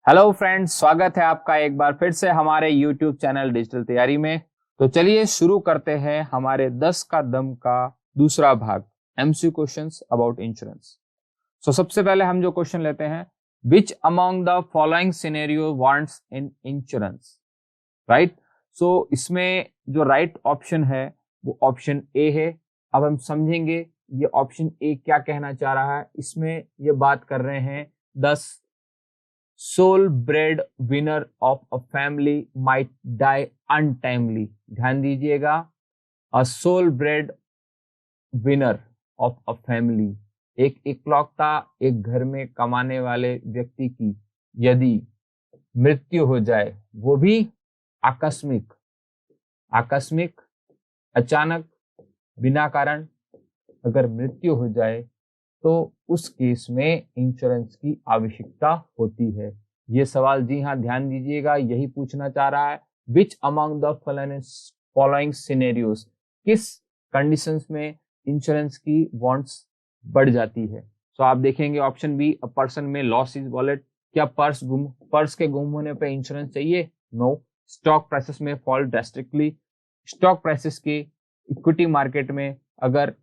Hello friends, स्वागत है आपका एक बार फिर से हमारे यूट्यूब चैनल डिजिटल तैयारी में। तो चलिए शुरू करते हैं हमारे 10 का दम का दूसरा भाग, MCQ questions about insurance. So सबसे पहले हम जो क्वेश्चन लेते हैं, which among the following scenario wants in insurance, right. So इसमें जो राइट ऑप्शन है वो ऑप्शन ए है। अब हम समझेंगे ये ऑप्शन ए क्या कहना चाह रहा है। इसमें ये बात कर रहे हैं 10 sole bread winner of a family might die untimely. ध्यान दीजिएगा, a sole bread winner of a family, एक इकलौता एक घर में कमाने वाले व्यक्ति की यदि मृत्यु हो जाए, वो भी आकस्मिक आकस्मिक अचानक, बिना कारण अगर मृत्यु हो जाए तो उस केस में इंश्योरेंस की आवश्यकता होती है। ये सवाल, जी हाँ ध्यान दीजिएगा, यही पूछना चाह रहा है। Which among the following scenarios, किस कंडीशंस में इंश्योरेंस की वांट्स बढ़ जाती है। तो आप देखेंगे ऑप्शन बी, अ पर्सन में लॉस इज वॉलेट। क्या पर्स के गुम होने पे इंश्योरेंस चाहिए? नो। स्टॉक प्राइसेस में फॉल ड्रास्टिकली, स्टॉक प्राइसेस के इक्विटी मार्केट में अगर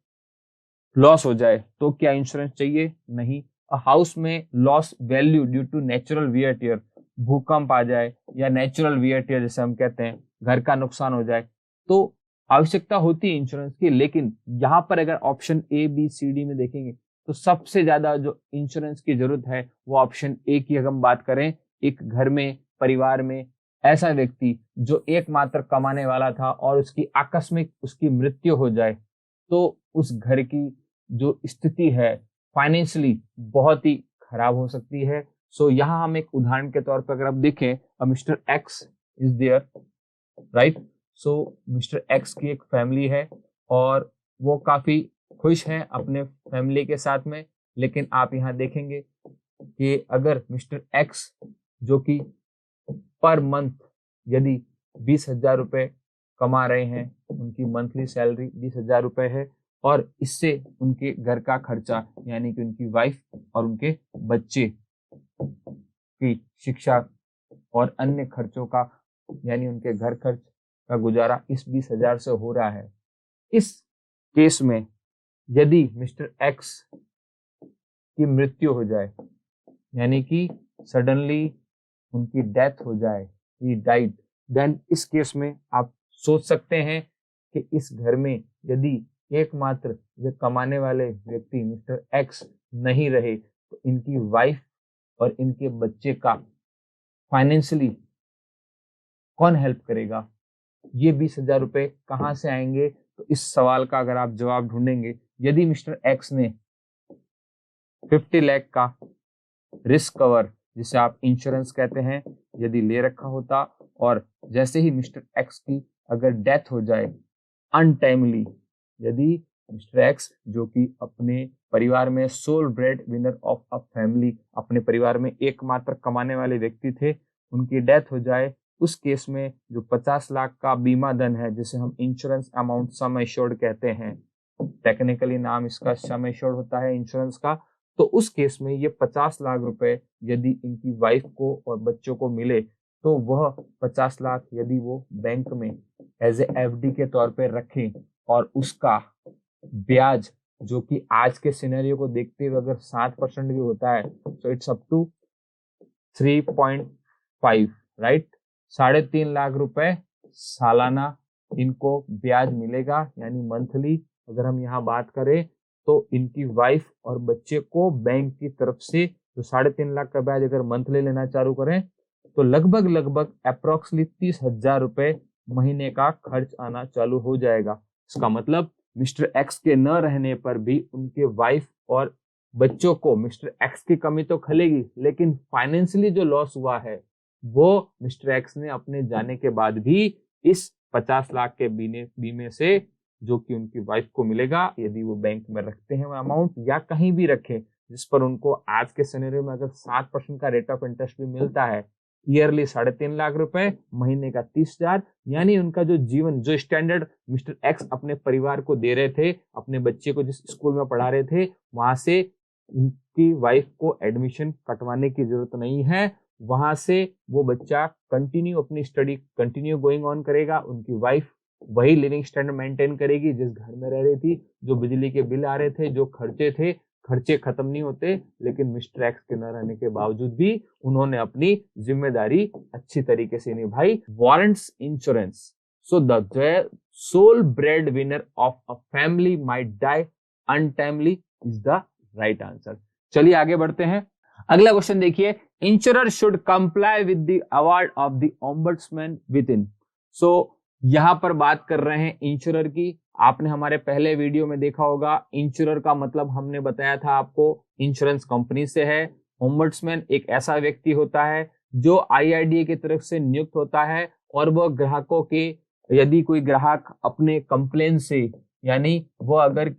लॉस हो जाए तो क्या इंश्योरेंस चाहिए? नहीं। हाउस में loss value due to natural wear tear, भूकंप आ जाए या नेचुरल वियर टियर जैसे हम कहते हैं, घर का नुकसान हो जाए तो आवश्यकता होती है इंश्योरेंस की। लेकिन यहाँ पर अगर option A B C D में देखेंगे तो सबसे ज्यादा जो इंश्योरेंस की जरूरत है वो ऑप्शन ए की अगर हम बात करें। एक घर में, परिवार में ऐसा व्यक्ति जो एकमात्र कमाने वाला था और उसकी आकस्मिक उसकी मृत्यु हो जाए तो उस घर की जो स्थिति है फाइनेंशियली बहुत ही खराब हो सकती है। सो यहाँ हम एक उदाहरण के तौर पर अगर आप देखें, mister X is there, right. So mister X की एक फैमिली है और वो काफी खुश हैं अपने फैमिली के साथ में। लेकिन आप यहाँ देखेंगे कि अगर मिस्टर एक्स जो कि पर मंथ यदि 20,000 रुपए कमा रहे हैं, उनकी मंथली सैलरी 20,000 रुपए है और इससे उनके घर का खर्चा यानी कि उनकी वाइफ और उनके बच्चे की शिक्षा और अन्य खर्चों का यानी उनके घर खर्च का गुजारा इस 20,000 से हो रहा है। इस केस में यदि मिस्टर एक्स की मृत्यु हो जाए यानी कि सडनली उनकी डेथ हो जाए, ही डाइड, देन इस केस में आप सोच सकते हैं कि इस घर में यदि एकमात्र ये कमाने वाले व्यक्ति मिस्टर एक्स नहीं रहे तो इनकी वाइफ और इनके बच्चे का फाइनेंशियली कौन हेल्प करेगा? ये 20,000 रुपए कहाँ से आएंगे? तो इस सवाल का अगर आप जवाब ढूंढेंगे, यदि मिस्टर एक्स ने 50 लाख का रिस्क कवर जिसे आप इंश्योरेंस कहते हैं यदि ले रखा होता और जैसे ही मिस्टर एक्स की अगर डेथ हो जाए अनटाइमली, यदि मिस्टर एक्स जो कि अपने परिवार में sole bread winner of a family, अपने परिवार में एकमात्र कमाने वाले व्यक्ति थे, उनकी डेथ हो जाए, उस केस में जो 50 लाख का बीमा धन है जिसे हम इंश्योरेंस अमाउंट सम एश्योर्ड कहते हैं, टेक्निकली नाम इसका सम एश्योर्ड होता है इंश्योरेंस का। तो उस केस में ये 50 लाख रुपए यदि इनकी वाइफ को और बच्चों को मिले तो वह 50 लाख यदि वो बैंक में एज ए एफडी के तौर पे रखें और उसका ब्याज जो कि आज के सिनेरियो को देखते हुए अगर 7% भी होता है तो it's up to 3.5, right. 3.5 lakh रुपए सालाना इनको ब्याज मिलेगा यानी मंथली। अगर हम यहाँ बात करें तो इनकी वाइफ और बच्चे को बैंक की तरफ से जो 3.5 लाख का ब्याज अगर मंथली लेना चालू करें तो लगभग अप्रोक्सीमेटली 30,000 रुपए महीने का खर्च आना चालू हो जाएगा। इसका मतलब मिस्टर एक्स के न रहने पर भी उनके वाइफ और बच्चों को मिस्टर एक्स की कमी तो खलेगी, लेकिन फाइनेंशियली जो लॉस हुआ है वो मिस्टर एक्स ने अपने जाने के बाद भी इस 50 लाख के बीमे से जो कि उनकी वाइफ को मिलेगा यदि वो बैंक में रखते हैं वो अमाउंट या कहीं भी रखें, जिस पर उनको आज के सिनेरियो में अगर 7% का रेट ऑफ इंटरेस्ट भी मिलता है, ईयरली 3.5 लाख रुपए, महीने का 30,000, यानी उनका जो जीवन, जो स्टैंडर्ड मिस्टर एक्स अपने परिवार को दे रहे थे, अपने बच्चे को जिस स्कूल में पढ़ा रहे थे, वहां से उनकी वाइफ को एडमिशन कटवाने की जरूरत नहीं है वहां से वो बच्चा कंटिन्यू अपनी स्टडी कंटिन्यू गोइंग ऑन करेगा, उनकी वाइफ वही लिविंग स्टैंडर्ड मेंटेन करेगी जिस घर में रह रही थी, जो बिजली के बिल आ रहे थे, जो खर्चे थे, खर्चे खत्म नहीं होते, लेकिन मिस्टर एक्स के न रहने के बावजूद भी उन्होंने अपनी जिम्मेदारी अच्छी तरीके से निभाई। Warrants insurance, so the sole bread winner of a family might die untimely is the right answer. चलिए आगे बढ़ते हैं। अगला क्वेश्चन देखिए, insurer should comply with the award of the ombudsman within. So यहां पर बात कर रहे हैं इंश्योरर की। आपने हमारे पहले वीडियो में देखा होगा, इंश्योरर का मतलब हमने बताया था आपको, इंश्योरेंस कंपनी से है। ओम्बड्समैन एक ऐसा व्यक्ति होता है जो IRDA की तरफ से नियुक्त होता है और वह ग्राहकों के, यदि कोई ग्राहक अपने कंप्लेन से, यानी वह अगर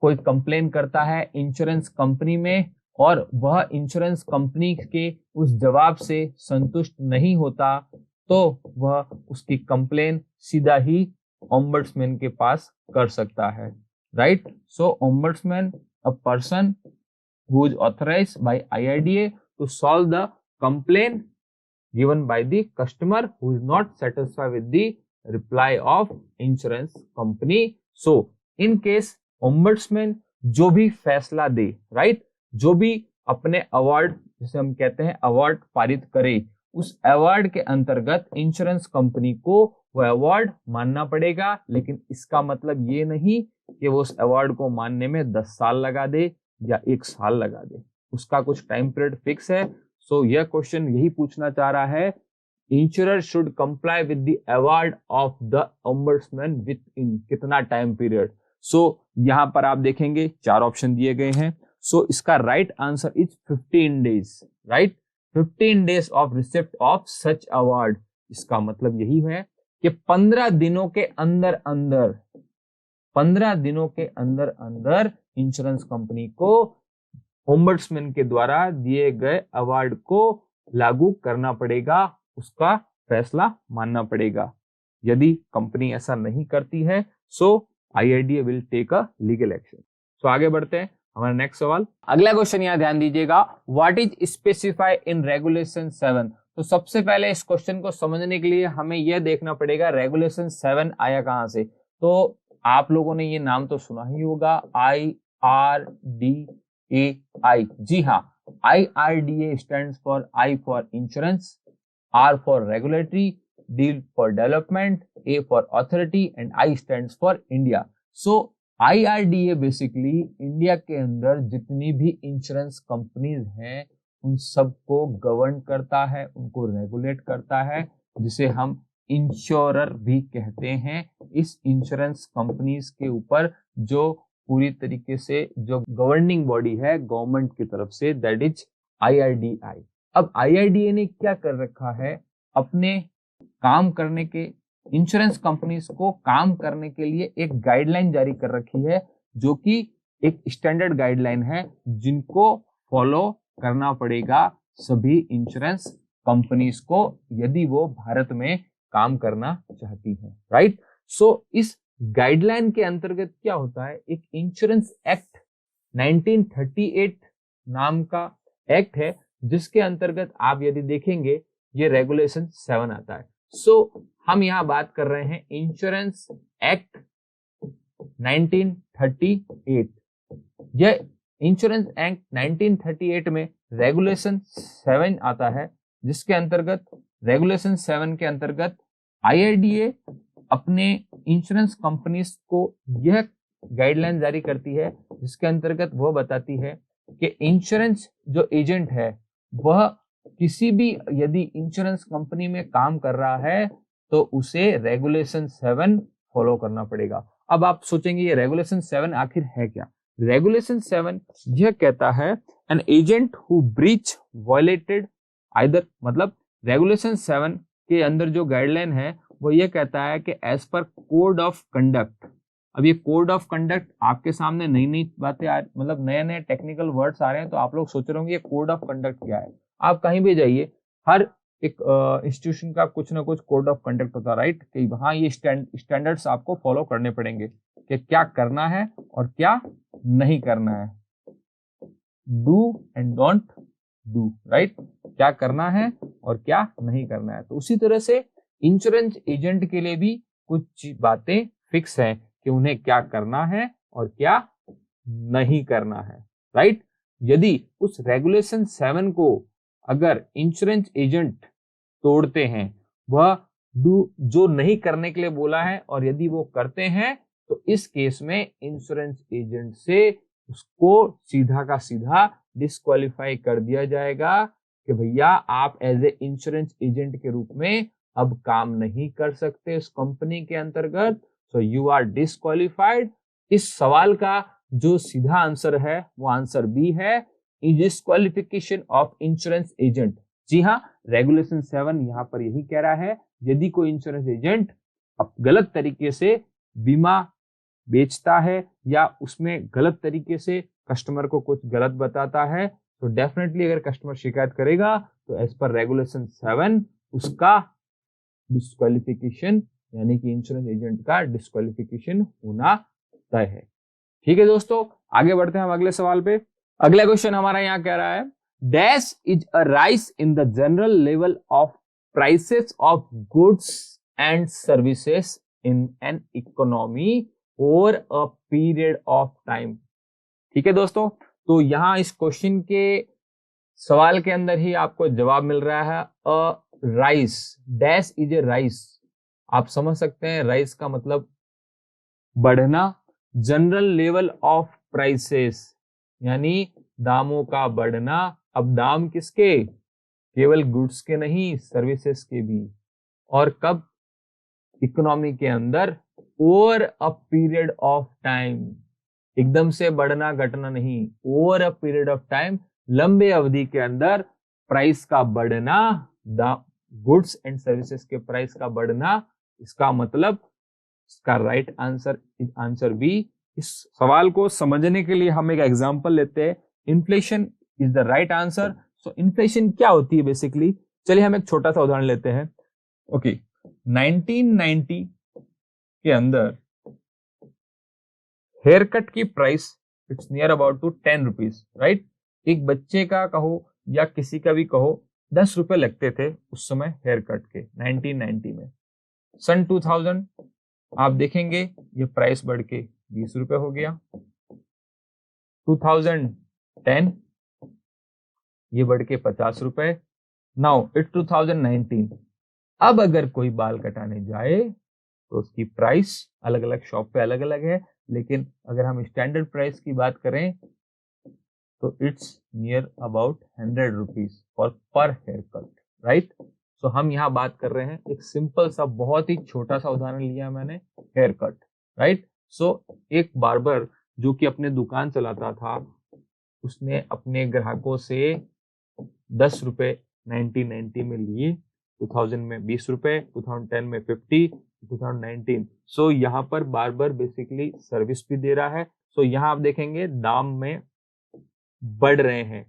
कोई कंप्लेन करता है इंश्योरेंस कंपनी में और वह इंश्योरेंस कंपनी के उस जवाब से संतुष्ट नहीं होता, तो वह उसकी कंप्लेन सीधा ही ओम्बड्समैन के पास कर सकता है, right. So ombudsman a person who is authorized by IRDA to solve the complain given by the customer who is not satisfied with the reply of insurance company. So in case ombudsman जो भी फैसला दे, right, जो भी अपने award, जिसे हम कहते हैं अवार्ड पारित करे, उस अवार्ड के अंतर्गत इंश्योरेंस कंपनी को वह अवार्ड मानना पड़ेगा। लेकिन इसका मतलब ये नहीं कि वो उस अवार्ड को मानने में 10 साल लगा दे या 1 साल लगा दे, उसका कुछ टाइम पीरियड फिक्स है। सो यह क्वेश्चन यही पूछना चाह रहा है, insurer should comply with the award of the ombudsman with in कितना टाइम पीरियड। सो यहां पर आप देखेंगे 4 ऑप्शन दिए गए हैं। सो इसका right answer is 15 days, right, 15 days of receipt of such award. इसका मतलब यही है कि 15 दिनों के अंदर अंदर 15 दिनों के अंदर अंदर इंश्योरेंस कंपनी को ओम्बड्समैन के द्वारा दिए गए अवार्ड को लागू करना पड़ेगा, उसका फैसला मानना पड़ेगा। यदि कंपनी ऐसा नहीं करती है, so IRDA will take a legal action. So आगे बढ़ते हैं, हमारा नेक्स्ट सवाल। अगला क्वेश्चन यहाँ ध्यान दीजिएगा, what is specify in regulation 7। तो सबसे पहले इस क्वेश्चन को समझने के लिए हमें यह देखना पड़ेगा रेगुलेशन 7 आया कहां से। तो आप लोगों ने ये नाम तो सुना ही होगा, IRDAI। जी हाँ, IRDA stands for I for insurance, R for regulatory, D for development, A for authority and I stands for India. So IRDA basically India के अंदर जितनी भी इंश्योरेंस कंपनीज हैं उन सबको गवर्न करता है, उनको रेगुलेट करता है, जिसे हम इंश्योरर भी कहते हैं। इस इंश्योरेंस कंपनीज के ऊपर जो पूरी तरीके से जो गवर्निंग बॉडी है गवर्नमेंट की तरफ से, दैट इज IRDA। अब IRDA ने क्या कर रखा है, अपने काम करने के, इंश्योरेंस कंपनीज को काम करने के लिए एक गाइडलाइन जारी कर रखी है, जो कि एक स्टैंडर्ड गाइडलाइन है जिनको फॉलो करना पड़ेगा सभी इंश्योरेंस कंपनीज को, यदि वो भारत में काम करना चाहती है, राइट। सो इस गाइडलाइन के अंतर्गत क्या होता है, एक इंश्योरेंस एक्ट 1938 नाम का एक्ट है, जिसके अंतर्गत आप यदि देखेंगे ये रेगुलेशन 7 आता है। सो हम यहाँ बात कर रहे हैं इंश्योरेंस एक्ट 1938। यह इंश्योरेंस एक्ट 1938 में रेगुलेशन 7 आता है, जिसके अंतर्गत रेगुलेशन 7 के अंतर्गत IRDA अपने इंश्योरेंस कंपनीज को यह गाइडलाइन जारी करती है, जिसके अंतर्गत वह बताती है कि इंश्योरेंस जो एजेंट है वह किसी भी यदि इंश्योरेंस कंपनी में काम कर रहा है तो उसे रेगुलेशन 7 फॉलो करना पड़ेगा। अब आप सोचेंगे ये रेगुलेशन 7 आखिर है क्या। रेगुलेशन 7 यह कहता है an agent who breach violated either, मतलब रेगुलेशन 7 के अंदर जो गाइडलाइन है वो ये कहता है कि as per code of conduct. अब ये कोड ऑफ कंडक्ट आपके सामने नई नई बातें मतलब नए नए टेक्निकल वर्ड्स आ रहे हैं, तो आप लोग सोच रहे होंगे ये कोड ऑफ कंडक्ट क्या है। आप कहीं भी जाइए, हर एक इंस्टीट्यूशन का कुछ ना कुछ कोड ऑफ कंडक्ट होता है, राइट, कि हाँ ये स्टैंडर्ड्स आपको फॉलो करने पड़ेंगे कि क्या करना है और क्या नहीं करना है, do and don't do, right, क्या करना है और क्या नहीं करना है। तो उसी तरह से इंश्योरेंस एजेंट के लिए भी कुछ बातें फिक्स है कि उन्हें क्या करना है और क्या नहीं करना है, राइट। यदि उस रेगुलेशन 7 को अगर इंश्योरेंस एजेंट तोड़ते हैं, वह डू जो नहीं करने के लिए बोला है, और यदि वो करते हैं तो इस केस में इंश्योरेंस एजेंट से उसको सीधा का सीधा डिस्क्वालीफाई कर दिया जाएगा कि भैया आप एज ए इंश्योरेंस एजेंट के रूप में अब काम नहीं कर सकते उस कंपनी के अंतर्गत, सो यू आर डिस्क्वालीफाइड। इस सवाल का जो सीधा आंसर है वो आंसर बी है, डिस्क्वालिफिकेशन ऑफ इंश्योरेंस एजेंट। जी हाँ, रेगुलेशन 7 यहाँ पर यही कह रहा है, यदि कोई इंश्योरेंस एजेंट गलत तरीके से बीमा बेचता है या उसमें गलत तरीके से कस्टमर को कुछ गलत बताता है, तो डेफिनेटली अगर कस्टमर शिकायत करेगा तो एज पर रेगुलेशन 7 उसका डिस्क्वालिफिकेशन यानी कि इंश्योरेंस एजेंट का डिस्क्वालिफिकेशन होना तय है। ठीक है दोस्तों, आगे बढ़ते हैं हम अगले सवाल पे। अगला क्वेश्चन हमारा यहाँ कह रहा है, dash is a rise in the general level of prices of goods and services in an economy over a period of time. ठीक है दोस्तों, तो यहां इस क्वेश्चन के सवाल के अंदर ही आपको जवाब मिल रहा है, a rise, dash is a rise. आप समझ सकते हैं राइज का मतलब बढ़ना, जनरल लेवल ऑफ प्राइसेस यानी दामों का बढ़ना। अब दाम किसके, केवल गुड्स के नहीं, सर्विसेज के भी। और कब, इकोनॉमी के अंदर, over a period of time, एकदम से बढ़ना घटना नहीं, over a period of time, लंबे अवधि के अंदर प्राइस का बढ़ना, गुड्स एंड सर्विसेज के प्राइस का बढ़ना। इसका मतलब इसका right answer is answer B. इस सवाल को समझने के लिए हम एक एग्जांपल लेते हैं, inflation is the right answer. So inflation क्या होती है बेसिकली, चलिए हम एक छोटा सा उदाहरण लेते हैं। ओके, 1990 के अंदर हेयर कट की price it's near about to 10 rupees, right. एक बच्चे का कहो या किसी का भी कहो 10 रुपए लगते थे उस समय हेयर कट के 1990 में। सन 2000 आप देखेंगे ये प्राइस बढ़ के 20 रुपए हो गया। 2010 ये बढ़ के 50 रुपए। Now it 2019। अब अगर कोई बाल कटाने जाए तो उसकी प्राइस अलग अलग शॉप पे अलग अलग है, लेकिन अगर हम स्टैंडर्ड प्राइस की बात करें तो it's near about 100 rupees for पर हेयर कट, राइट। सो हम यहाँ बात कर रहे हैं एक सिंपल सा बहुत ही छोटा सा उदाहरण लिया मैंने, हेयर कट, राइट। सो एक बार्बर जो कि अपने दुकान चलाता था, उसने अपने ग्राहकों से 10 रुपए 1990 में लिए, 2000 में 20 रुपए, 2010 में 50, 2019। सो यहाँ पर बार्बर बेसिकली सर्विस भी दे रहा है। सो यहाँ आप देखेंगे दाम में बढ़ रहे हैं,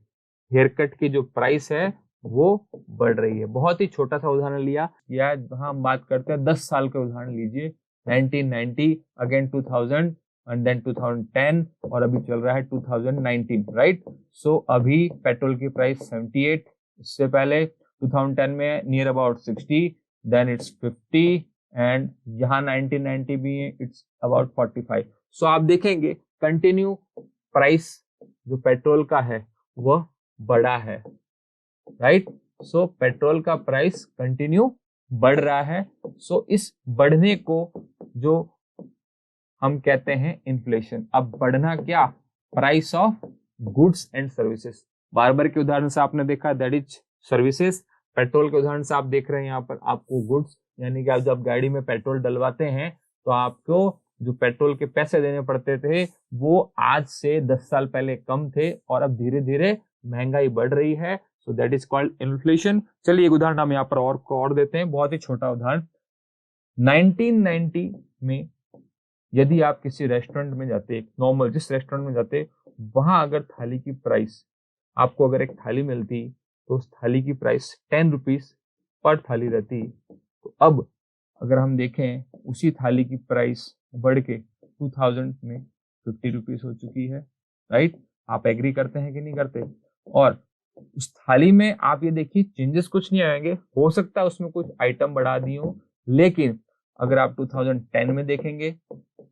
हेयर कट की जो प्राइस है वो बढ़ रही है। बहुत ही छोटा सा उदाहरण लिया, या हम बात करते हैं 10 साल का उदाहरण लीजिए, 1990 अगेन 2000 एंड देन 2010 और अभी चल रहा है 2019, राइट। सो अभी पेट्रोल की प्राइस 78, इससे पहले 2010 में near about 60, then it's 50 and यहाँ 1990 भी है, इट्स अबाउट 45। सो आप देखेंगे कंटिन्यू प्राइस जो पेट्रोल का है वह बढ़ा है, राइट। सो पेट्रोल का प्राइस कंटिन्यू बढ़ रहा है। सो इस बढ़ने को जो हम कहते हैं इन्फ्लेशन। अब बढ़ना क्या, price of goods and services. Barber के उदाहरण से आपने देखा दैट इज सर्विसेज, पेट्रोल के उदाहरण से आप देख रहे हैं यहाँ पर आपको गुड्स, यानी कि आप जब गाड़ी में पेट्रोल डलवाते हैं तो आपको जो पेट्रोल के पैसे देने पड़ते थे वो आज से 10 साल पहले कम थे और अब धीरे धीरे महंगाई बढ़ रही है। So that is called inflation. चलिए एक उदाहरण हम यहाँ पर और देते हैं, बहुत ही छोटा उदाहरण। 1990 में यदि आप किसी रेस्टोरेंट में जाते, नॉर्मल जिस रेस्टोरेंट में जाते, वहां अगर थाली की प्राइस, आपको अगर एक थाली मिलती तो उस थाली की प्राइस 10 रुपीज पर थाली रहती, तो अब अगर हम देखें उसी थाली की प्राइस बढ़ के 2000 में 50 रुपीज हो चुकी है, राइट। आप एग्री करते हैं कि नहीं करते। और उस थाली में आप ये देखिए चेंजेस कुछ नहीं आएंगे, हो सकता है उसमें कुछ आइटम बढ़ा दिए हो, लेकिन अगर आप 2010 में देखेंगे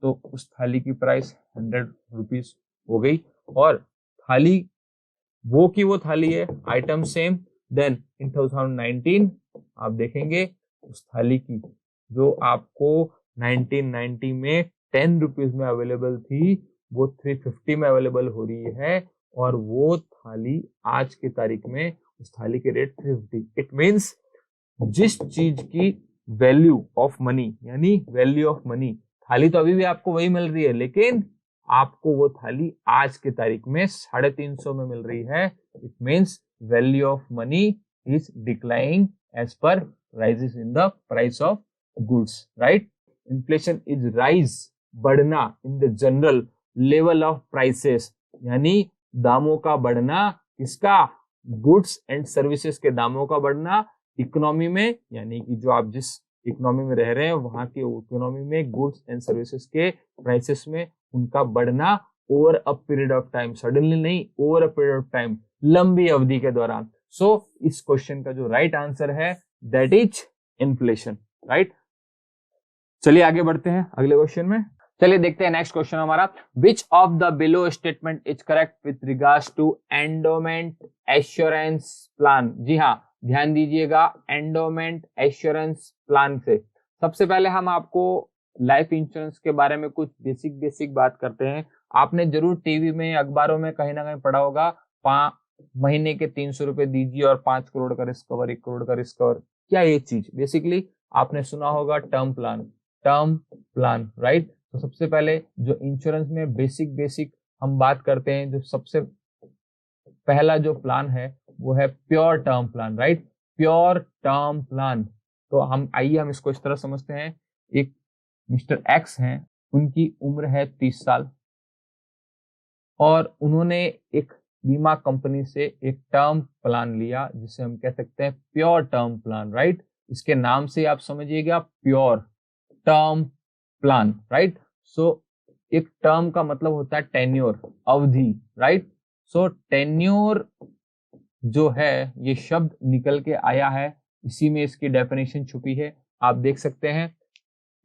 तो उस थाली की प्राइस 100 रुपीज हो गई, और थाली वो की वो थाली है, आइटम सेम। देन इन 2019 आप देखेंगे उस थाली की जो आपको 1990 में 10 रुपीज में अवेलेबल थी, वो 350 में अवेलेबल हो रही है, और वो थाली आज की तारीख में उस थाली के रेट 350। इट मीन्स जिस चीज की वैल्यू ऑफ मनी, यानी वैल्यू ऑफ मनी, थाली तो अभी भी आपको वही मिल रही है, लेकिन आपको वो थाली आज की तारीख में 350 में मिल रही है। It means value of money is declining as per rises in the price of goods, right. Inflation is rise, बढ़ना in the general level of prices, यानी दामों का बढ़ना, किसका, गुड्स एंड सर्विसेज के दामों का बढ़ना इकोनॉमी में, यानी कि जो आप जिस इकोनॉमी में रह रहे हैं वहां के इकोनॉमी में गुड्स एंड सर्विसेज के प्राइसेस में उनका बढ़ना over a period of time, suddenly नहीं, over a period of time, लंबी अवधि के दौरान। सो इस क्वेश्चन का जो राइट आंसर है दैट इज इन्फ्लेशन, राइट। चलिए आगे बढ़ते हैं अगले क्वेश्चन में। चलिए देखते हैं नेक्स्ट क्वेश्चन हमारा, which of the below statement is correct with regards to endowment assurance plan. जी हाँ, ध्यान दीजिएगा, एंडोमेंट एश्योरेंस प्लान से सबसे पहले हम आपको लाइफ इंश्योरेंस के बारे में कुछ बेसिक बात करते हैं। आपने जरूर टीवी में, अखबारों में कहीं ना कहीं पढ़ा होगा, महीने के 300 रुपए दीजिए और 5 करोड़ का रिस्क कवर, 1 करोड़ का रिस्क कवर। क्या ये चीज, बेसिकली आपने सुना होगा टर्म प्लान, राइट। तो सबसे पहले जो इंश्योरेंस में बेसिक हम बात करते हैं, जो सबसे पहला जो प्लान है वो है pure term plan, right, pure term plan. तो हम इसको इस तरह समझते हैं, एक मिस्टर एक्स हैं, उनकी उम्र है 30 साल और उन्होंने एक बीमा कंपनी से एक टर्म प्लान लिया जिसे हम कह सकते हैं प्योर टर्म प्लान, राइट। इसके नाम से आप समझिएगा, प्योर टर्म प्लान, राइट। सो एक टर्म का मतलब होता है टेन्योर, अवधि, राइट। सो टेन्योर जो है ये शब्द निकल के आया है, इसी में इसकी डेफिनेशन छुपी है। आप देख सकते हैं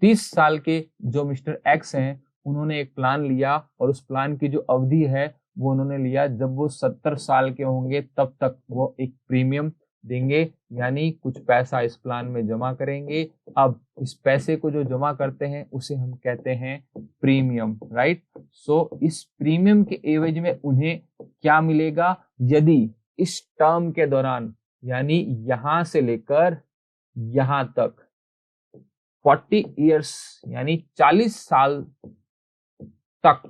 30 साल के जो मिस्टर एक्स हैं उन्होंने एक प्लान लिया और उस प्लान की जो अवधि है वो उन्होंने लिया जब वो 70 साल के होंगे तब तक वो एक प्रीमियम देंगे, यानी कुछ पैसा इस प्लान में जमा करेंगे। अब इस पैसे को जो जमा करते हैं उसे हम कहते हैं प्रीमियम, राइट। सो इस प्रीमियम के एवज में उन्हें क्या मिलेगा, यदि इस टर्म के दौरान, यानी यहां से लेकर यहां तक 40 इयर्स यानी 40 साल तक,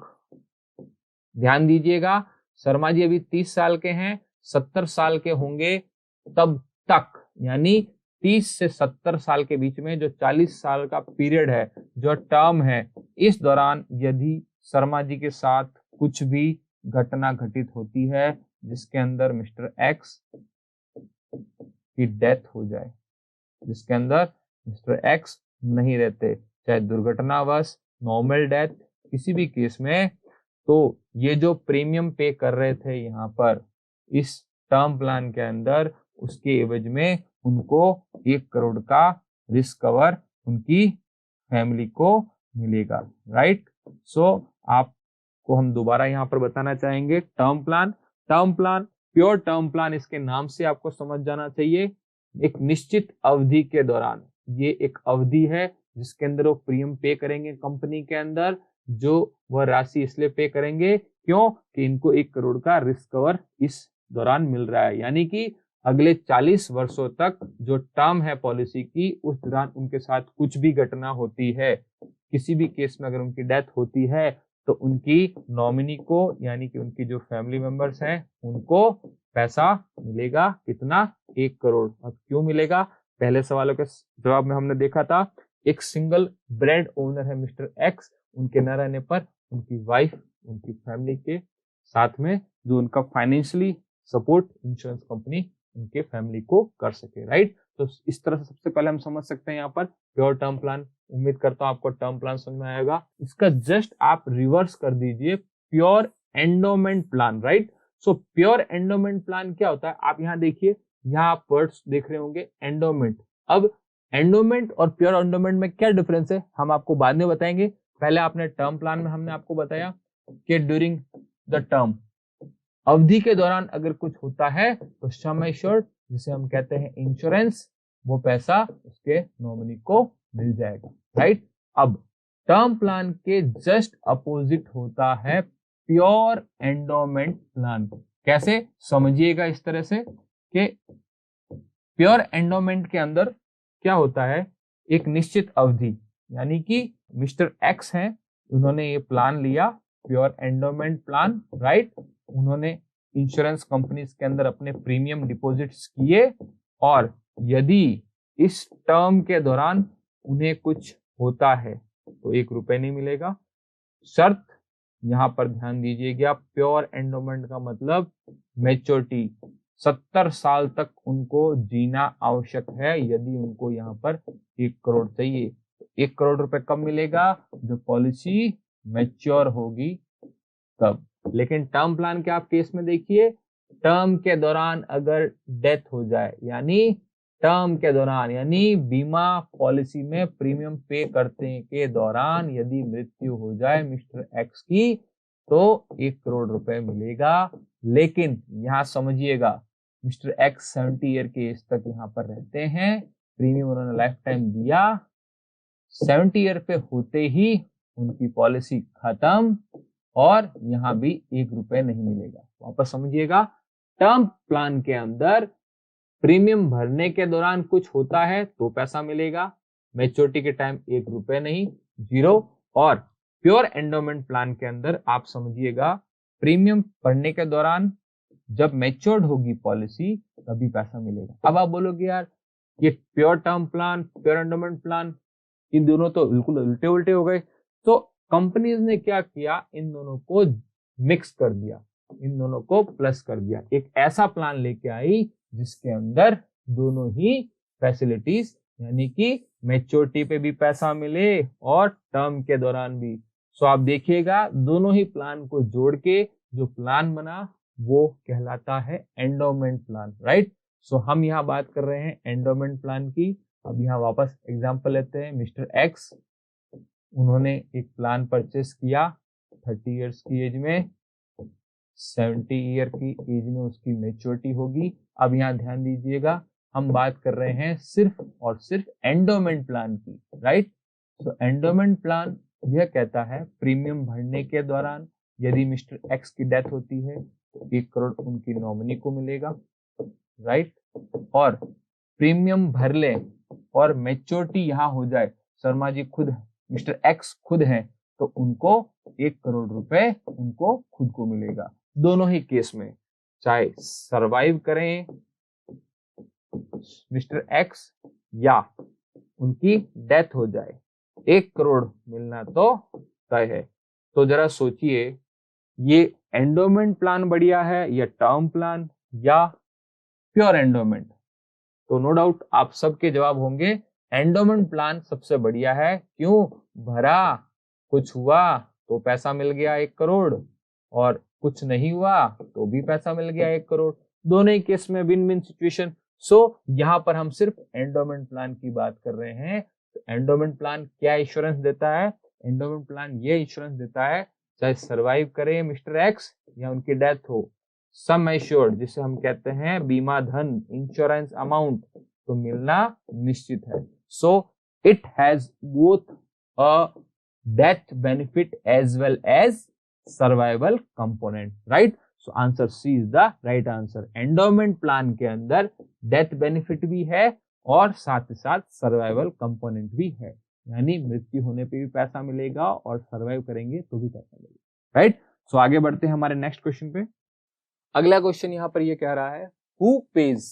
ध्यान दीजिएगा, शर्मा जी अभी 30 साल के हैं, 70 साल के होंगे तब तक, यानी 30 से 70 साल के बीच में जो 40 साल का पीरियड है, जो टर्म है, इस दौरान यदि शर्मा जी के साथ कुछ भी घटना घटित होती है जिसके अंदर मिस्टर एक्स की डेथ हो जाए, जिसके अंदर मिस्टर एक्स नहीं रहते, चाहे दुर्घटनावश, नॉर्मल डेथ, किसी भी केस में, तो ये जो प्रीमियम पे कर रहे थे यहाँ पर इस टर्म प्लान के अंदर, उसके एवज में उनको 1 करोड़ का रिस्क कवर उनकी फैमिली को मिलेगा, राइट। सो आपको हम दोबारा यहाँ पर बताना चाहेंगे, term plan, pure term plan, इसके नाम से आपको समझ जाना चाहिए, एक निश्चित अवधि के दौरान, ये एक अवधि है जिसके अंदर वो प्रीमियम पे करेंगे कंपनी के अंदर, जो वह राशि इसलिए पे करेंगे क्यों कि इनको 1 करोड़ का रिस्क कवर इस दौरान मिल रहा है, यानी कि अगले 40 वर्षों तक जो टर्म है पॉलिसी की, उस दौरान उनके साथ कुछ भी घटना होती है, किसी भी केस में अगर उनकी डेथ होती है तो उनकी नॉमिनी को, यानी कि उनकी जो फैमिली मेंबर्स हैं, उनको पैसा मिलेगा, कितना, 1 करोड़। अब क्यों मिलेगा, पहले सवालों के जवाब में हमने देखा था, एक सिंगल ब्रेड ओनर है मिस्टर एक्स, उनके न रहने पर उनकी वाइफ, उनकी फैमिली के साथ में जो उनका फाइनेंशियली सपोर्ट इंश्योरेंस कंपनी उनके फैमिली को कर सके, राइट। तो इस तरह से सबसे पहले हम समझ सकते हैं यहाँ पर प्योर टर्म प्लान। उम्मीद करता हूं आपको टर्म प्लान समझ में आएगा। इसका जस्ट आप रिवर्स कर दीजिए, pure endowment plan, right. So pure endowment plan क्या होता है, आप यहाँ देखिए, यहाँ आप वर्ड्स देख रहे होंगे एंडोमेंट। अब एंडोमेंट और प्योर एंडोमेंट में क्या डिफरेंस है हम आपको बाद में बताएंगे। पहले आपने टर्म प्लान में हमने आपको बताया कि ड्यूरिंग द टर्म, अवधि के दौरान अगर कुछ होता है तो सम एश्योर्ड, जिसे हम कहते हैं इंश्योरेंस, वो पैसा उसके नॉमिनी को मिल जाएगा, राइट। अब टर्म प्लान के जस्ट अपोजिट होता है प्योर एंडोमेंट प्लान। कैसे समझिएगा, इस तरह से कि प्योर एंडोमेंट के अंदर क्या होता है, एक निश्चित अवधि, यानी कि मिस्टर एक्स हैं, उन्होंने ये प्लान लिया प्योर एंडोमेंट प्लान, राइट। उन्होंने इंश्योरेंस कंपनीज के अंदर अपने प्रीमियम डिपॉजिट्स किए, और यदि इस टर्म के दौरान उन्हें कुछ होता है तो 1 रुपए नहीं मिलेगा। शर्त यहां पर ध्यान दीजिएगा, प्योर एंडोमेंट का मतलब मैच्योरिटी, 70 साल तक उनको जीना आवश्यक है यदि उनको यहाँ पर 1 करोड़ चाहिए। 1 करोड़ रुपए कब मिलेगा, जब पॉलिसी मैच्योर होगी तब। लेकिन टर्म प्लान के आप केस में देखिए, टर्म के दौरान अगर डेथ हो जाए, यानी टर्म के दौरान, यानी बीमा पॉलिसी में प्रीमियम पे करते के दौरान यदि मृत्यु हो जाए मिस्टर एक्स की, तो 1 करोड़ रुपए मिलेगा। लेकिन यहां समझिएगा, मिस्टर एक्स 70 ईयर के एज तक यहाँ पर रहते हैं, प्रीमियम उन्होंने लाइफ टाइम दिया, 70 ईयर पे होते ही उनकी पॉलिसी खत्म, और यहाँ भी 1 रुपए नहीं मिलेगा। वापस समझिएगा, टर्म प्लान के अंदर प्रीमियम भरने के दौरान कुछ होता है तो पैसा मिलेगा, मैच्योरिटी के टाइम 1 रुपए नहीं, 0। और प्योर एंडोमेंट प्लान के अंदर आप समझिएगा, प्रीमियम भरने के दौरान जब मैच्योर्ड होगी पॉलिसी तभी पैसा मिलेगा। अब आप बोलोगे यार ये pure term plan, pure endowment plan, इन दोनों तो बिल्कुल उल्टे उल्टे हो गए। तो कंपनीज ने क्या किया, इन दोनों को मिक्स कर दिया, इन दोनों को प्लस कर दिया, एक ऐसा प्लान लेके आई जिसके अंदर दोनों ही फैसिलिटीज, यानी कि मैच्योरिटी पे भी पैसा मिले और टर्म के दौरान भी। सो आप देखिएगा, दोनों ही प्लान को जोड़ के जो प्लान बना वो कहलाता है एंडोमेंट प्लान, राइट। सो हम यहाँ बात कर रहे हैं एंडोमेंट प्लान की। अब यहाँ वापस एग्जांपल लेते हैं, मिस्टर एक्स, उन्होंने एक प्लान परचेस किया 30 इयर्स की एज में, 70 ईयर की एज में उसकी मैच्योरिटी होगी। अब यहाँ ध्यान दीजिएगा, हम बात कर रहे हैं सिर्फ और सिर्फ एंडोमेंट प्लान की, राइट। सो एंडोमेंट प्लान यह कहता है प्रीमियम भरने के दौरान यदि मिस्टर एक्स की डेथ होती है तो 1 करोड़ उनकी नॉमिनी को मिलेगा, राइट। और प्रीमियम भर ले और मैच्योरिटी यहाँ हो जाए, शर्मा जी खुद, मिस्टर एक्स खुद हैं, तो उनको 1 करोड़ रुपए उनको खुद को मिलेगा। दोनों ही केस में चाहे सरवाइव करें मिस्टर एक्स या उनकी डेथ हो जाए, 1 करोड़ मिलना तो तय है। तो जरा सोचिए, ये एंडोमेंट प्लान बढ़िया है या टर्म प्लान या प्योर एंडोमेंट? तो नो डाउट आप सबके जवाब होंगे एंडोमेंट प्लान सबसे बढ़िया है। क्यों? भरा, कुछ हुआ तो पैसा मिल गया 1 करोड़, और कुछ नहीं हुआ तो भी पैसा मिल गया 1 करोड़। दोनों ही केस में विन विन सिचुएशन। सो यहाँ पर हम सिर्फ एंडोमेंट प्लान की बात कर रहे हैं। तो एंडोमेंट प्लान क्या इंश्योरेंस देता है? एंडोमेंट प्लान ये इंश्योरेंस देता है, चाहे सरवाइव करे मिस्टर एक्स या उनकी डेथ हो, सम एश्योर्ड जिसे हम कहते हैं बीमा धन, इंश्योरेंस अमाउंट, तो मिलना निश्चित है। So it has both a death benefit as well as survival component, right. So answer C is the right answer. Endowment plan के अंदर डेथ बेनिफिट भी है और साथ ही साथ सर्वाइवल कंपोनेंट भी है, यानी मृत्यु होने पे भी पैसा मिलेगा और सर्वाइव करेंगे तो भी पैसा मिलेगा, राइट। सो आगे बढ़ते हैं हमारे नेक्स्ट क्वेश्चन पे। अगला क्वेश्चन यहाँ पर ये कह रहा है, हु पेज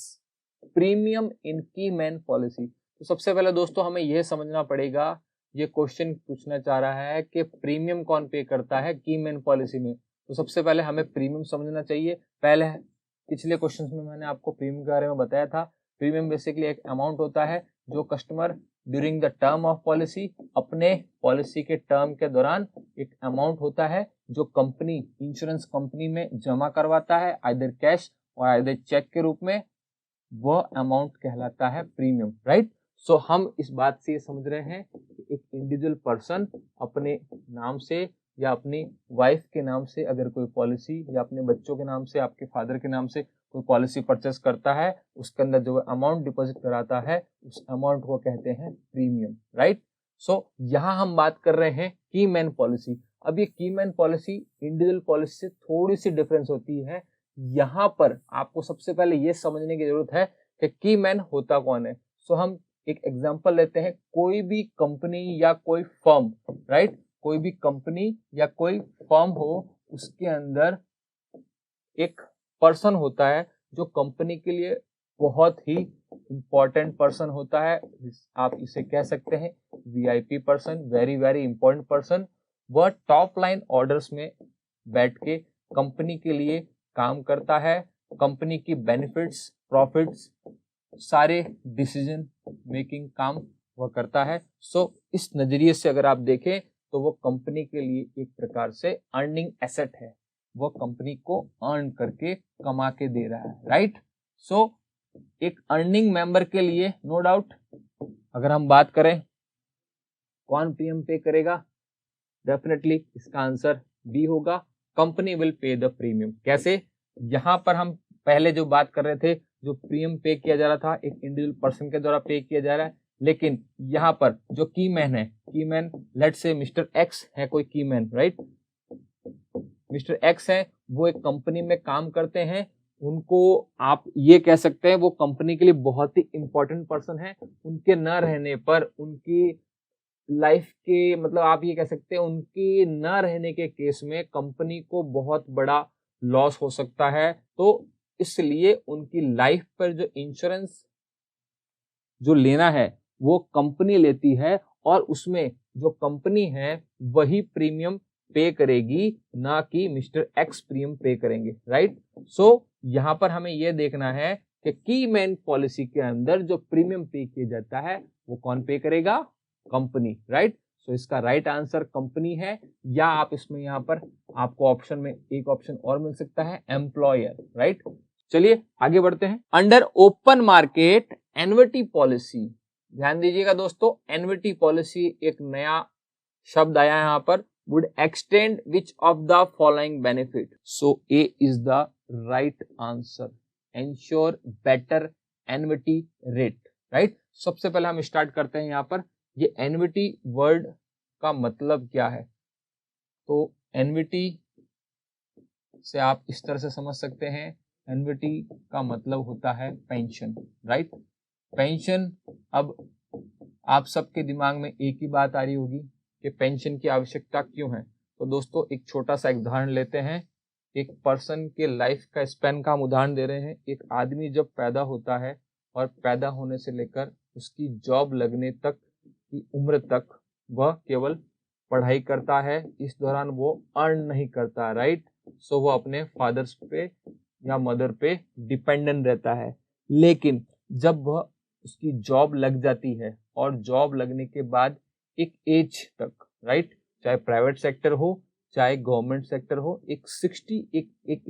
प्रीमियम इन की मैन पॉलिसी। तो सबसे पहले दोस्तों हमें यह समझना पड़ेगा, ये क्वेश्चन पूछना चाह रहा है कि प्रीमियम कौन पे करता है की मैन पॉलिसी में। तो सबसे पहले हमें प्रीमियम समझना चाहिए। पहले पिछले क्वेश्चन में मैंने आपको प्रीमियम के बारे में बताया था। प्रीमियम बेसिकली एक अमाउंट होता है जो customer during the term of policy, अपने पॉलिसी के टर्म के दौरान एक अमाउंट होता है जो कंपनी इंश्योरेंस कंपनी में जमा करवाता है, आइदर कैश और आइदर चेक के रूप में, वह अमाउंट कहलाता है प्रीमियम, राइट। सो हम इस बात से ये समझ रहे हैं कि एक इंडिविजुअल पर्सन अपने नाम से या अपनी वाइफ के नाम से अगर कोई पॉलिसी, या अपने बच्चों के नाम से, आपके फादर के नाम से कोई पॉलिसी परचेस करता है, उसके अंदर जो अमाउंट डिपॉजिट कराता है उस अमाउंट को कहते हैं प्रीमियम, राइट। सो यहाँ हम बात कर रहे हैं की मैन पॉलिसी। अब ये की मैन पॉलिसी इंडिविजुअल पॉलिसी से थोड़ी सी डिफरेंस होती है। यहाँ पर आपको सबसे पहले ये समझने की जरूरत है कि की मैन होता कौन है। सो हम एक एग्जांपल लेते हैं, कोई भी कंपनी या कोई फर्म, राइट, कोई भी कंपनी या कोई फर्म हो, उसके अंदर एक पर्सन होता है जो कंपनी के लिए बहुत ही इंपॉर्टेंट पर्सन होता है। आप इसे कह सकते हैं VIP person, very very important person. वह टॉप लाइन ऑर्डर्स में बैठ के कंपनी के लिए काम करता है, कंपनी की बेनिफिट्स, प्रॉफिट्स, सारे डिसीजन मेकिंग काम वह करता है। सो इस नजरिए से अगर आप देखें तो वो कंपनी के लिए एक प्रकार से अर्निंग एसेट है, वो कंपनी को अर्न करके कमा के दे रहा है, राइट। सो एक अर्निंग मेंबर के लिए नो डाउट अगर हम बात करें कौन प्रीमियम पे करेगा, डेफिनेटली इसका आंसर बी होगा, company will pay the premium. कैसे? यहां पर हम पहले जो बात कर रहे थे, जो प्रीमियम पे किया जा रहा था एक इंडिविजुअल पर्सन के द्वारा पे किया जा रहा है, लेकिन यहाँ पर जो की मैन है, की man let's say mister x है कोई की मैन, राइट, मिस्टर एक्स है, वो एक कंपनी में काम करते हैं, उनको आप ये कह सकते हैं वो कंपनी के लिए बहुत ही इंपॉर्टेंट पर्सन है। उनके न रहने पर उनकी लाइफ के मतलब आप ये कह सकते हैं उनके न रहने के केस में कंपनी को बहुत बड़ा लॉस हो सकता है। तो इसलिए उनकी लाइफ पर जो इंश्योरेंस जो लेना है वो कंपनी लेती है, और उसमें जो कंपनी है वही प्रीमियम पे करेगी, ना कि मिस्टर एक्स प्रीमियम पे करेंगे, राइट। सो यहां पर हमें यह देखना है कि की मैन पॉलिसी के अंदर जो प्रीमियम पे किया जाता है वो कौन पे करेगा? Company, right. सो इसका राइट आंसर कंपनी है, या आप इसमें यहां पर आपको ऑप्शन में एक ऑप्शन और मिल सकता है एम्प्लॉयर, राइट। चलिए आगे बढ़ते हैं। Under open market annuity policy, ध्यान दीजिएगा दोस्तों, एन्युटी पॉलिसी एक नया शब्द आया है यहाँ पर, would extend which of the following benefit? So A is the right answer. Ensure better annuity rate, right? सबसे पहले हम स्टार्ट करते हैं यहाँ पर, ये एन्युटी वर्ड का मतलब क्या है? तो एन्युटी से आप इस तरह से समझ सकते हैं, एन्युटी का मतलब होता है पेंशन, राइट। पेंशन, अब आप सबके दिमाग में एक ही बात आ रही होगी कि पेंशन की आवश्यकता क्यों है। तो दोस्तों एक छोटा सा एक उदाहरण लेते हैं, एक पर्सन के लाइफ का स्पेन का हम उदाहरण दे रहे हैं। एक आदमी जब पैदा होता है और पैदा होने से लेकर उसकी जॉब लगने तक की उम्र तक वह केवल पढ़ाई करता है, इस दौरान वो अर्न नहीं करता, राइट। सो वो अपने फादर्स पे या मदर पे डिपेंडेंट रहता है। लेकिन जब वह उसकी जॉब लग जाती है और जॉब लगने के बाद एक एज तक, राइट, चाहे प्राइवेट सेक्टर हो चाहे गवर्नमेंट सेक्टर हो, एक 60 एक